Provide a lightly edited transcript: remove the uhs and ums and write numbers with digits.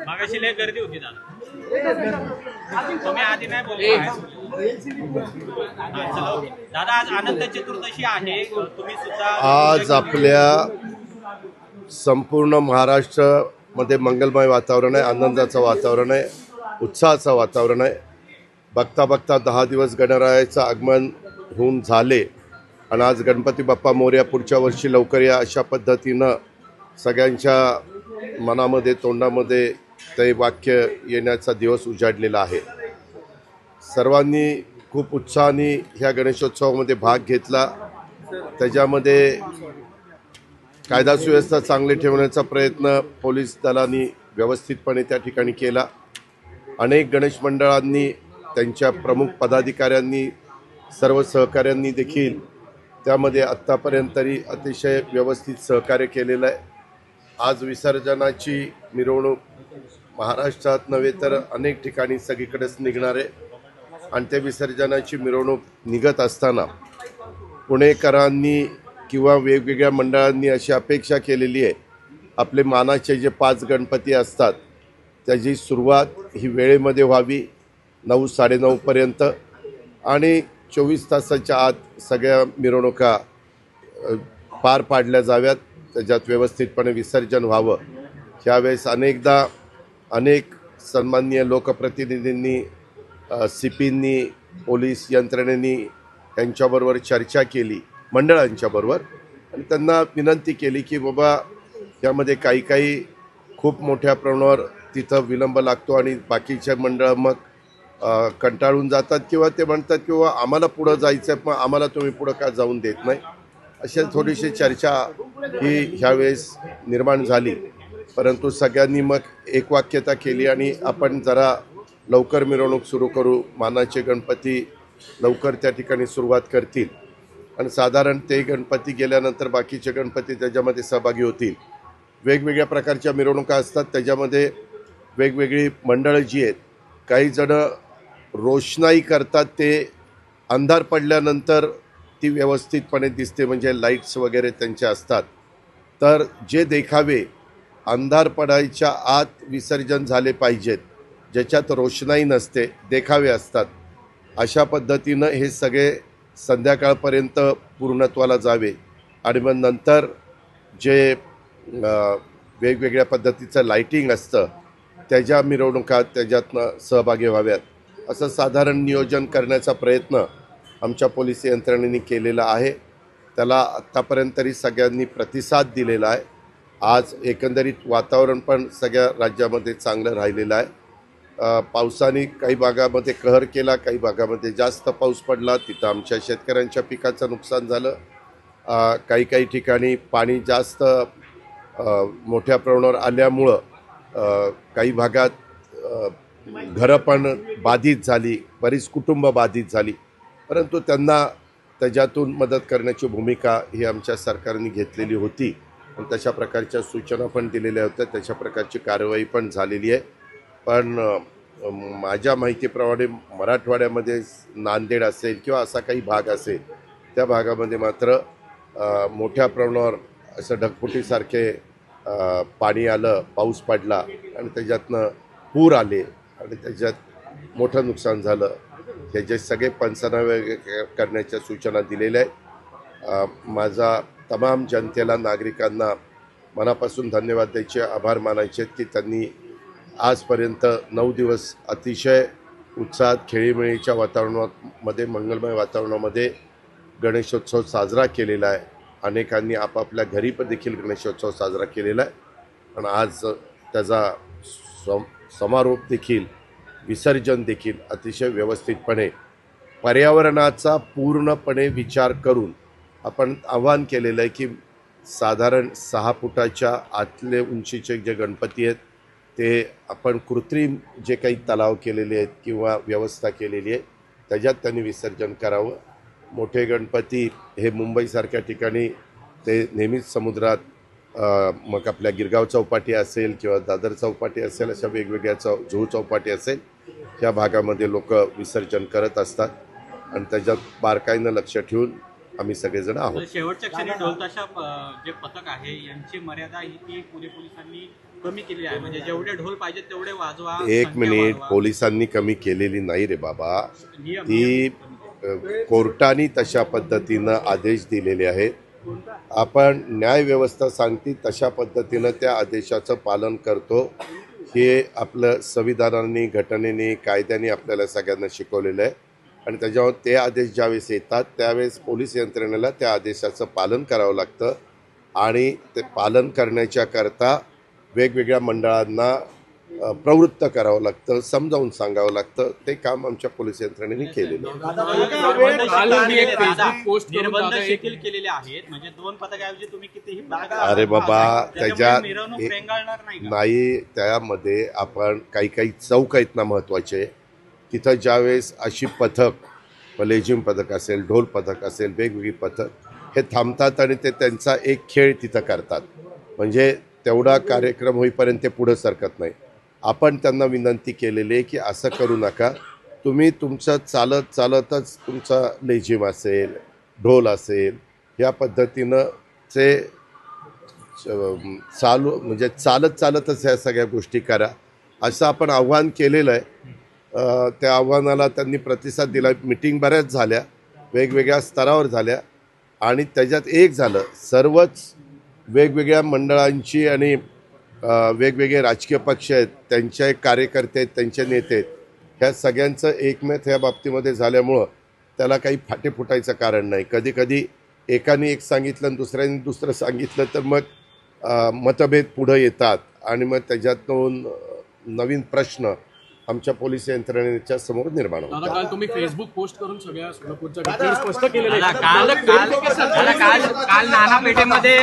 मागाशी लय गर्दी होती तुम्ही आधी नाही बोलले दादा. आज अनंत चतुर्दशी आहे, तुम्ही सुद्धा आज आपल्या संपूर्ण महाराष्ट्रामध्ये मंगलमय वातावरण आहे, आनंदाचं वातावरण आहे, उत्साहाचं वातावरण आहे. बघता बघता 10 दिवस गणरायाचं आगमन होऊन झाले आणि आज गणपती बाप्पा मोरया, पुढच्या वर्षी लवकर या, अशा पद्धतीनं सगळ्यांच्या मनामध्ये तोंडामध्ये ते वाक्य येण्याचा दिवस उजाडलेला आहे. सर्वांनी खूप उत्साहाने ह्या गणेशोत्सवामध्ये भाग घेतला. त्याच्यामध्ये कायदा सुव्यवस्था चांगली ठेवण्याचा प्रयत्न पोलीस दलांनी व्यवस्थितपणे त्या ठिकाणी केला. अनेक गणेश मंडळांनी, त्यांच्या प्रमुख पदाधिकाऱ्यांनी, सर्व सहकाऱ्यांनी देखील त्यामध्ये आत्तापर्यंत तरी अतिशय व्यवस्थित सहकार्य केलेलं आहे. आज विसर्जनाची मिरवणूक महाराष्ट्रात नव्हे तर अनेक ठिकाणी सगळीकडेच निघणार आहे आणि त्या विसर्जनाची मिरवणूक निघत असताना पुणेकरांनी किंवा वेगवेगळ्या मंडळांनी अशी अपेक्षा केलेली आहे, आपले मानाचे जे 5 गणपती असतात त्याची सुरुवात ही वेळेमध्ये व्हावी, 9, 9:30 पर्यंत, आणि 24 तासाच्या आत सगळ्या मिरवणुका पार पाडल्या जाव्यात, त्याच्यात व्यवस्थितपणे विसर्जन व्हावं. ह्यावेळेस अनेकदा अनेक सन्माननीय लोकप्रतिनिधींनी, CPंनी, पोलीस यंत्रणेनी यांच्याबरोबर चर्चा केली मंडळांच्याबरोबर आणि त्यांना विनंती केली की बाबा यामध्ये काही खूप मोठ्या प्रमाणावर तिथं विलंब लागतो आणि बाकीचे मंडळ मग कंटाळून जातात किंवा ते म्हणतात किंवा आम्हाला पुढं जायचं आहे पण आम्हाला तुम्ही पुढं का जाऊन देत नाही, अशा थोडीशी चर्चा ही ह्यावेळेस निर्माण झाली. परंतु सगळ्यांनी मग एकवाक्यता केली आणि आपण जरा लवकर मिरवणूक सुरू करू, मानाचे गणपती लवकर त्या ठिकाणी सुरुवात करतील आणि साधारण ते गणपती गेल्यानंतर बाकीचे गणपती त्याच्यामध्ये सहभागी होतील. वेगवेगळ्या प्रकारच्या मिरवणुका असतात, त्याच्यामध्ये वेगवेगळी मंडळं जी आहेत, काही जणं रोषणाई करतात, ते अंधार पडल्यानंतर ती व्यवस्थितपणे दिसते, म्हणजे लाईट्स वगैरे त्यांचे असतात. तर जे देखावे अंधार पडायच्या आत विसर्जन झाले पाहिजेत, ज्याच्यात रोषणाई नसते, देखावे असतात, अशा पद्धतीनं हे सगळे संध्याकाळपर्यंत पूर्णत्वाला जावे आणि मग नंतर जे वेगवेगळ्या पद्धतीचं लाईटिंग असतं त्याच्या मिरवणुका त्याच्यातनं सहभागी व्हाव्यात, असं साधारण नियोजन करण्याचा प्रयत्न आमच्या पोलीस यंत्रणेने केलेला आहे. त्याला आत्तापर्यंत तरी सगळ्यांनी प्रतिसाद दिलेला आहे. आज एकंदरीत वातावरण पण सगळ्या राज्यामध्ये चांगलं राहिलेलं आहे. पावसाने काही भागामध्ये कहर केला, काही भागामध्ये जास्त पाऊस पडला, तिथं आमच्या शेतकऱ्यांच्या पिकाचं नुकसान झालं. काही ठिकाणी पाणी जास्त मोठ्या प्रमाणावर आल्यामुळं काही भागात घरं पण बाधित झाली, बरीच कुटुंब बाधित झाली, परंतु त्यांना त्याच्यातून मदत करण्याची भूमिका ही आमच्या सरकारने घेतलेली होती आणि तशा प्रकारच्या सूचना पण दिलेल्या होत्या, तशा प्रकारची कारवाई पण झालेली आहे. पण माझ्या माहितीप्रमाणे मराठवाड्यामध्ये नांदेड असेल किंवा असा काही भाग असेल, त्या भागामध्ये मात्र मोठ्या प्रमाणावर असं ढगफुटीसारखे पाणी आलं, पाऊस पडला आणि त्याच्यातनं पूर आले आणि त्याच्यात मोठं नुकसान झालं. ह्याचे सगळे पंचनामे करण्याच्या सूचना दिलेल्या आहेत. माझा तमाम जनतेला, नागरिकांना मनापासून धन्यवाद द्यायचे, आभार मानायचे की त्यांनी आजपर्यंत 9 दिवस अतिशय उत्साहात, खेळीमेळीच्या वातावरणामध्ये, मंगलमय वातावरणामध्ये गणेशोत्सव साजरा केलेला आहे. अनेकांनी आपापल्या घरी पण देखील गणेशोत्सव साजरा केलेला आहे आणि आज त्याचा समारोप देखील, विसर्जन देखील अतिशय व्यवस्थितपणे, पर्यावरणाचा पूर्णपणे विचार करून आपण आवाहन केलेलं आहे की साधारण 6 फुटाच्या आतले उंचीचे जे गणपती आहेत ते आपण कृत्रिम जे काही तलाव केलेले आहेत किंवा व्यवस्था केलेली आहे त्याच्यात त्यांनी विसर्जन करावं. मोठे गणपती हे मुंबईसारख्या ठिकाणी ते नेहमीच समुद्रात मग आपल्या गिरगाव चौपाटी असेल किंवा दादर चौपाटी असेल, अशा वेगवेगळ्या जुहू चौपाटी असेल, या भागामध्ये लोक विसर्जन करत असतात आणि त्याच्यात बारकाईनं लक्ष ठेवून आम्ही सगळेजण आहोत. शेवटच्या क्षणी ढोलताशा जे पथक आहे यांची मर्यादा ही पुणे पोलिसांनी कमी केली आहे, म्हणजे जेवढे ढोल पाहिजे तेवढे वाजवा. एक मिनिट, पोलिसांनी कमी केलेली नाही रे बाबा, ती कोर्टाने तशा पद्धतीनं आदेश दिलेले आहेत. आपण न्याय व्यवस्था सांगती तशा पद्धतीनं त्या आदेशाचं पालन करतो. हे आपलं संविधानाने, घटनेने, कायद्याने आपल्याला सगळ्यांना शिकवलेलं आहे आणि त्याच्यावर ते आदेश ज्यावेळेस येतात त्यावेळेस पोलीस यंत्रणेला त्या आदेशाचं पालन करावं लागतं आणि ते पालन करण्याच्या करता वेगवेगळ्या मंडळांना प्रवृत्त करावं लागतं, समजावून सांगावं लागतं. ते काम आमच्या पोलीस यंत्रणेने केलेलं आहे. निर्बंध शिथिल केलेले आहेत, म्हणजे 2 पथकाऐवजी तुम्ही कितीही अरे बाबा, त्याच्यात मिरवणूक रेंगाळणार नाही. त्यामध्ये आपण काही चौक आहेत ना महत्त्वाचे, तिथं ज्यावेळेस अशी पथक, लेझिम पथक असेल, ढोल पथक असेल, वेगवेगळी पथक हे थांबतात आणि ते त्यांचा एक खेळ तिथं करतात. म्हणजे तेवढा कार्यक्रम होईपर्यंत ते पुढं सरकत नाही. आपण त्यांना विनंती केलेली आहे की असं करू नका, तुम्ही तुमचं चालतच तुमचा लेझिम असेल, ढोल असेल, या पद्धतीनं ते म्हणजे चालतच ह्या सगळ्या गोष्टी करा असं आपण आव्हान केलेलं आहे. त्या आव्हानाला त्यांनी प्रतिसाद दिला. मिटिंग बऱ्याच झाल्या, वेगवेगळ्या स्तरावर झाल्या आणि त्याच्यात एक झालं, सर्वच वेगवेगळ्या मंडळांची आणि वेगवेगळे राजकीय पक्ष आहेत, त्यांचे कार्यकर्ते आहेत, त्यांचे नेते आहेत, ह्या सगळ्यांचं एकमत ह्या बाबतीमध्ये झाल्यामुळं त्याला काही फाटे फुटायचं कारण नाही. कधी कधी एकाने एक सांगितलं आणि दुसऱ्याने दुसरं सांगितलं तर मग मतभेद पुढं येतात आणि मग त्याच्यातून नवीन प्रश्न आमच्या पोलीस यंत्रणेच्या समोर निर्माण होतात. काल तुम्ही फेसबुक पोस्ट करून सगळ्या सोलापूरच्या घटनेवर स्पष्ट केलेलं आहे. काल नानापेठेमध्ये